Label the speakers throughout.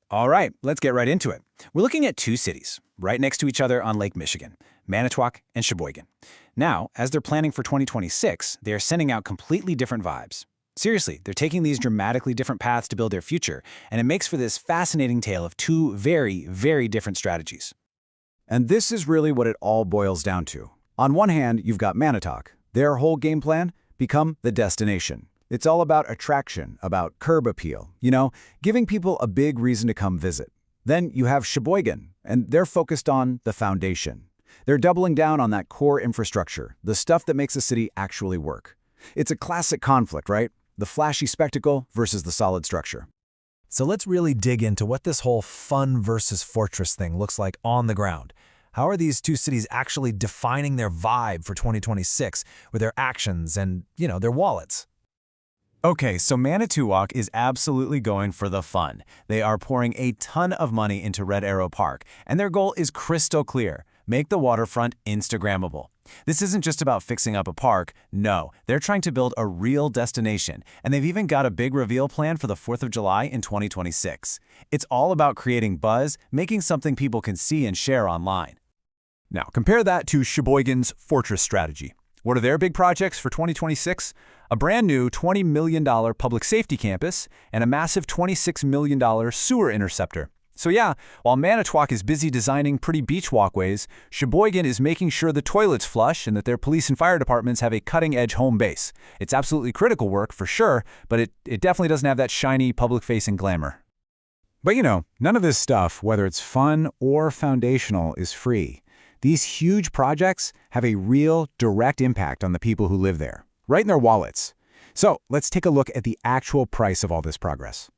Speaker 1: All right, let's get right into it. We're looking at two cities, right next to each other on Lake Michigan, Manitowoc and Sheboygan. Now, as they're planning for 2026, they are sending out completely different vibes. Seriously, they're taking these dramatically different paths to build their future, and it makes for this fascinating tale of two very, very different strategies.
Speaker 2: And this is really what it all boils down to. On one hand, you've got Manitowoc. Their whole game plan? Become the destination. It's all about attraction, about curb appeal, giving people a big reason to come visit. Then you have Sheboygan, and they're focused on the foundation. They're doubling down on that core infrastructure, the stuff that makes a city actually work. It's a classic conflict, right? The flashy spectacle versus the solid structure.
Speaker 3: So let's really dig into what this whole fun versus fortress thing looks like on the ground. How are these two cities actually defining their vibe for 2026 with their actions and, their wallets?
Speaker 4: Okay, so Manitowoc is absolutely going for the fun. They are pouring a ton of money into Red Arrow Park, and their goal is crystal clear: make the waterfront Instagrammable. This isn't just about fixing up a park. No, they're trying to build a real destination, and they've even got a big reveal plan for the 4th of July in 2026. It's all about creating buzz, making something people can see and share online.
Speaker 5: Now, compare that to Sheboygan's Fortress strategy. What are their big projects for 2026? A brand new $20 million public safety campus and a massive $26 million sewer interceptor. So yeah, while Manitowoc is busy designing pretty beach walkways, Sheboygan is making sure the toilets flush and that their police and fire departments have a cutting-edge home base. It's absolutely critical work, for sure, but it definitely doesn't have that shiny public-facing glamour.
Speaker 2: But none of this stuff, whether it's fun or foundational, is free. These huge projects have a real, direct impact on the people who live there, right in their wallets. So let's take a look at the actual price of all this progress.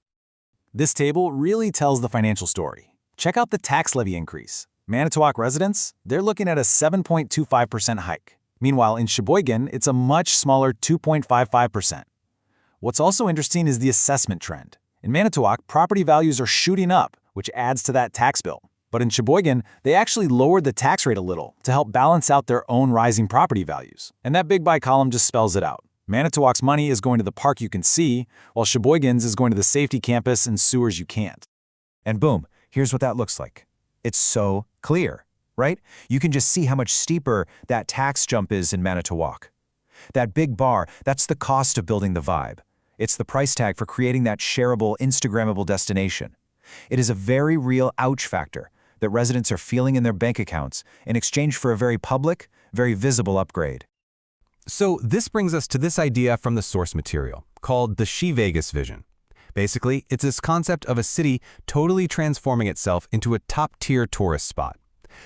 Speaker 1: This table really tells the financial story. Check out the tax levy increase. Manitowoc residents, they're looking at a 7.25% hike. Meanwhile, in Sheboygan, it's a much smaller 2.55%. What's also interesting is the assessment trend. In Manitowoc, property values are shooting up, which adds to that tax bill. But in Sheboygan, they actually lowered the tax rate a little to help balance out their own rising property values. And that big buy column just spells it out. Manitowoc's money is going to the park you can see, while Sheboygan's is going to the safety campus and sewers you can't.
Speaker 3: And boom, here's what that looks like. It's so clear, right? You can just see how much steeper that tax jump is in Manitowoc. That big bar, that's the cost of building the vibe. It's the price tag for creating that shareable, Instagrammable destination. It is a very real ouch factor that residents are feeling in their bank accounts in exchange for a very public, very visible upgrade.
Speaker 5: So this brings us to this idea from the source material, called the She-Vegas vision. Basically, it's this concept of a city totally transforming itself into a top-tier tourist spot.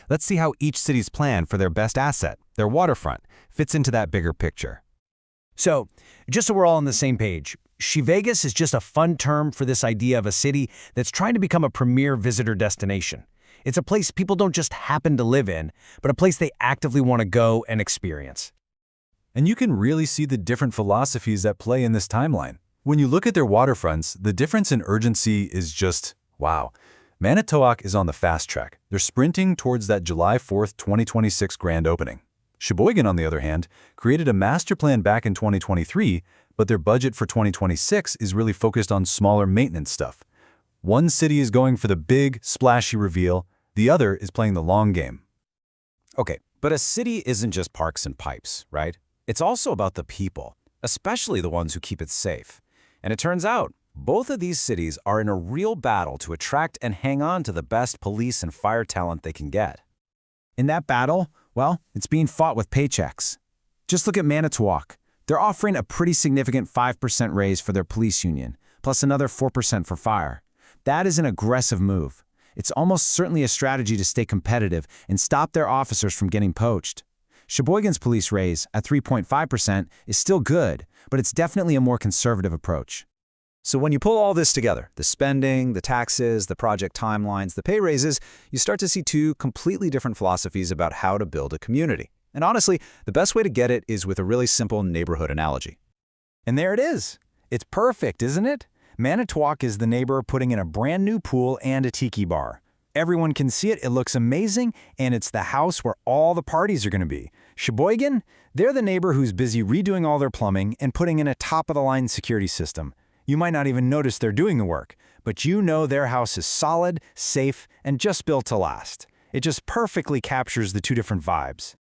Speaker 5: Let's see how each city's plan for their best asset, their waterfront, fits into that bigger picture.
Speaker 6: So, just so we're all on the same page, She-Vegas is just a fun term for this idea of a city that's trying to become a premier visitor destination. It's a place people don't just happen to live in, but a place they actively want to go and experience.
Speaker 4: And you can really see the different philosophies at play in this timeline. When you look at their waterfronts, the difference in urgency is just, wow. Manitowoc is on the fast track. They're sprinting towards that July 4th, 2026 grand opening. Sheboygan, on the other hand, created a master plan back in 2023, but their budget for 2026 is really focused on smaller maintenance stuff. One city is going for the big, splashy reveal. The other is playing the long game.
Speaker 1: Okay, but a city isn't just parks and pipes, right? It's also about the people, especially the ones who keep it safe. And it turns out, both of these cities are in a real battle to attract and hang on to the best police and fire talent they can get. In that battle, well, it's being fought with paychecks. Just look at Manitowoc. They're offering a pretty significant 5% raise for their police union, plus another 4% for fire. That is an aggressive move. It's almost certainly a strategy to stay competitive and stop their officers from getting poached. Sheboygan's police raise, at 3.5%, is still good, but it's definitely a more conservative approach.
Speaker 2: So when you pull all this together, the spending, the taxes, the project timelines, the pay raises, you start to see two completely different philosophies about how to build a community. And honestly, the best way to get it is with a really simple neighborhood analogy.
Speaker 1: And there it is. It's perfect, isn't it? Manitowoc is the neighbor putting in a brand new pool and a tiki bar. Everyone can see it, it looks amazing, and it's the house where all the parties are going to be. Sheboygan, they're the neighbor who's busy redoing all their plumbing and putting in a top-of-the-line security system.
Speaker 3: You might not even notice they're doing the work, but you know their house is solid, safe, and just built to last. It just perfectly captures the two different vibes.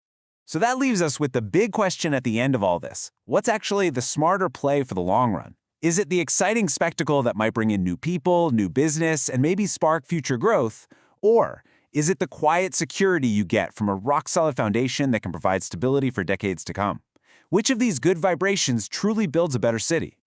Speaker 1: So that leaves us with the big question at the end of all this. What's actually the smarter play for the long run? Is it the exciting spectacle that might bring in new people, new business, and maybe spark future growth? Or is it the quiet security you get from a rock-solid foundation that can provide stability for decades to come? Which of these good vibrations truly builds a better city?